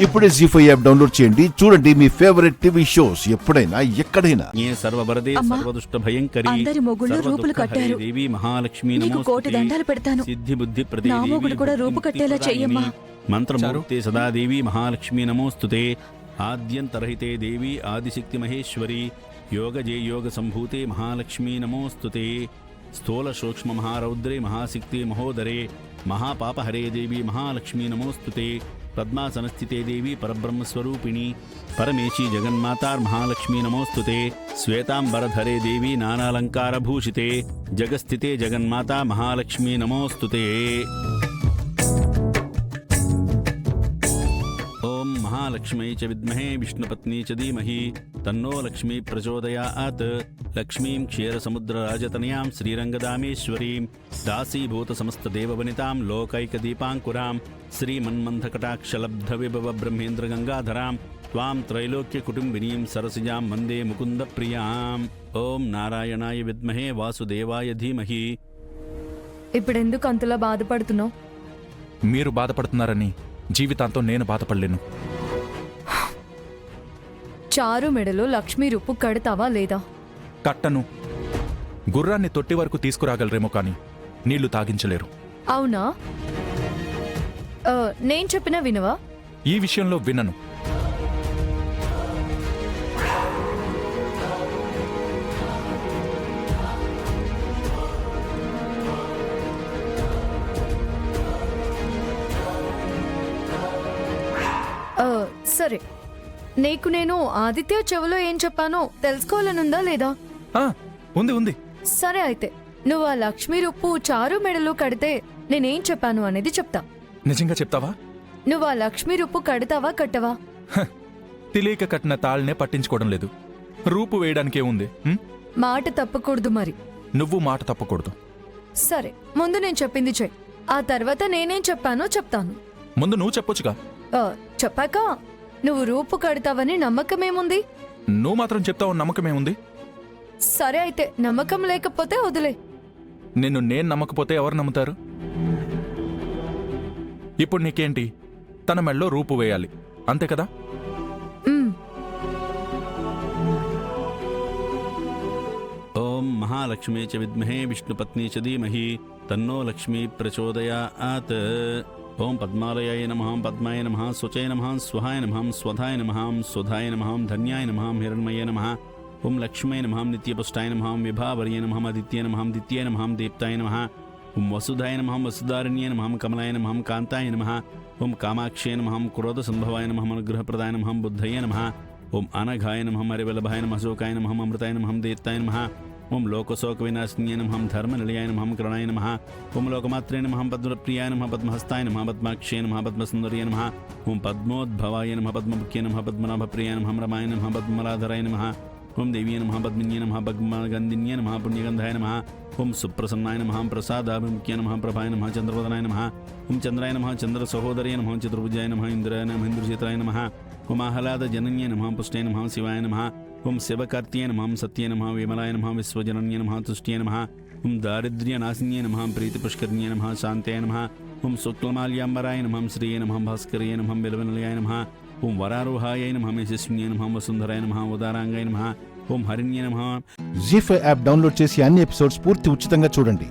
ఇప్పుడే జీ5 app download చేయండి. చూడండి మీ ఫేవరెట్ టీవీ షోస్ ఎప్పుడైనా ఎక్కడైనా. సర్వవరదే సర్వదుష్ట భయంకరి అందరి మొగుళ్ళు రూపులు కట్టారు. దేవి మహాలక్ష్మి నీకు కోటి దండాలు పెడతాను. సిద్ధి బుద్ధి ప్రదే నా మొగుడు కూడా రూపు కట్టేలా చెయ్యమ్మా. మంత్రమూర్తే సదా దేవి మహాలక్ష్మి నమోస్తుతే. ఆద్యంతరహితే దేవి ఆదిశక్తి మహేశ్వరి. యోగజే యోగ సంభూతే మహాలక్ష్మి నమోస్తుతే. స్థూల సూక్ష్మ మహారౌద్రే మహాశక్తి మహోదరే. మహాపాపహరే దేవి మహాలక్ష్మి నమోస్తుతే. పద్మాసనస్థితే దేవి పరబ్రహ్మస్వరూపిణి. పరమేశీ జగన్మాతార్మహాలక్ష్మి నమోస్తుతే. శ్వేతాంబరధరే దేవి నానాలంకారభూషితే. జగస్థితే జగన్మాతా మహాలక్ష్మి నమోస్తుతే. ఓం మహాలక్ష్మై చ విద్మహే విష్ణుపత్ని చ ధీమహి తన్నో లక్ష్మీ ప్రచోదయాత్. లక్ష్మీం క్షీరసముద్రరాజతనయాం శ్రీరంగదామేశ్వరీం దాసీభూత సమస్తదేవవనితాం లోకైకదీపాంకురాం శ్రీమన్మంథకటాక్షలబ్ధవిభవ బ్రహ్మేంద్రగంగాధరాం త్వాం త్రైలోక్యకుటుంబినీం సరసిజాం వందే ముకుందప్రియాం. ఓం నారాయణాయ విద్మహే వాసుదేవాయ ధీమహి. ఇప్పుడెందుకు అంతలా బాధపడుతున్నావు? మీరు బాధపడుతున్నారని జీవితాంతం నేను బాధపడలేను. చారు మెడలో లక్ష్మీ రూపు కడతావా లేదా? కట్టను. గుర్రాన్ని తొట్టి వరకు తీసుకురాగలరేమో కానీ నీళ్లు తాగించలేరు. అవునా? నేను చెప్పినా వినవా? ఈ విషయంలో వినను. సరే, నీకు నేను ఆదిత్య చెవిలో ఏం చెప్పానో తెలుసుకోవాలనుందా లేదా? ఉంది ఉంది. సరే అయితే నువ్వు ఆ లక్ష్మీ రూపు చారు మెడలో కడితే నేనేం చెప్పాను అనేది చెప్తా. నిజంగా చెప్తావా? నువ్వు ఆ లక్ష్మీ రూపు కడతావా కట్టవా? తెలియక కట్టిన తాళ్ళనే పట్టించుకోవడం లేదు. రూపు వేయడానికే ఉంది. మాట తప్పకూడదు మరి. నువ్వు మాట తప్పకూడదు. సరే, ముందు నేను చెప్పింది చెయ్యి. ఆ తర్వాత నేనేం చెప్పానో చెప్తాను. ముందు నువ్వు చెప్పొచ్చుగా. చెప్పాక నువ్వు రూపు కడతావని నమ్మకమేముంది? నువ్వు మాత్రం చెప్తావు నమ్మకమేముంది? సరే అయితే నమ్మకం లేకపోతే వదిలే. నిన్ను నేను నమ్మకపోతే ఎవరు నమ్ముతారు? ఇప్పుడు నీకేంటి? తన మెళ్ళో రూపు వేయాలి, అంతే కదా? ఓం మహాలక్ష్మీ చ విద్మహే విష్ణుపత్ని చ ధీమహి తన్నో లక్ష్మీ ప్రచోదయాత్. ఓం పద్మాలయాయ నమః పద్మాయ నమః స్వచాయ నమః స్వహాయ నమః స్వధాయ నమః స్వధాయ నమః ధన్యాయ నమః హిరణ్మయ నమః. ఓం లక్ష్మీ నమః నిత్యపుష్టాయ నమః విభావర్య నమః ఆదిత్య నమః దిత్యాయ నమః దీప్తాయ నమః. ఓం వసుధాయ నమః వసుధారణ్య నమః కమలాయ నమః కాంతాయ నమః. ఓం కామాక్షయ నమః క్రోధ సంభవాయ నమః అనుగ్రహప్రదాయ నమః బుద్ధయ నమః. ఓం అనఘాయ నమః హరివల్లభాయ నమః శోకాయ నమః అమృతాయ నమః దేత్తాయ నమః. ఓం లోకశోక వినాశిన్యాయ నమః ధర్మనిలయాయ నమః కరుణాయ నమః. ఓం లోకమాత్రే నమః పద్మప్రియాయ నమః పద్మహస్తాయ నమః పద్మాక్షయ నమః పద్మసుందర్య నమః. ఓం పద్మోద్భవాయ నమః పద్మముఖ్య నమః పద్మనాభప్రియాయ నమః రమాయ నమః పద్మలాధరాయ నమః. ఓం దేవీయ నమః పద్మిన్య నమః పద్మగంధిన్య నమః పుణ్యగంధాయ నమః. ఓం సుప్రసన్నాయ నమః ప్రసాదాభిముఖ్య నమః ప్రభాయ నమః చంద్రవదనాయ నమః. ఓం చంద్రాయ నమః చంద్ర సహోదర్య నమః చతుర్భుజాయ నమః ఇంద్రాయ నమః ఇంద్రచేతాయ నమః. ఓం ఆహ్లాద జనన్య నమః పుష్టాయ నమః శివాయ నమః. ఓం శివకార్త్యాయ నమః సత్యాయ నమః విమలాయ నమః విశ్వజనన్య నమః తుష్ట్యాయ నమః. ఓం దారిద్ర్యనాశిన్యాయ నమః ప్రీతిపుష్కర్ణ్యాయ నమః శాంతాయ నమః. ఓం శుక్లమాల్యాంబరాయ నమః శ్రీయ నమః భాస్కర్య నమః బిలవనిలయాయ నమః. ఓం వరారోహాయ నమః యశస్విన్యాయ నమః వసుంధరాయ నమః ఉదారాంగాయ నమః. ఓం హరిణ్య నమః. జీ5 యాప్ డౌన్లోడ్ చేసి అన్ని ఎపిసోడ్స్ పూర్తి ఉచితంగా చూడండి.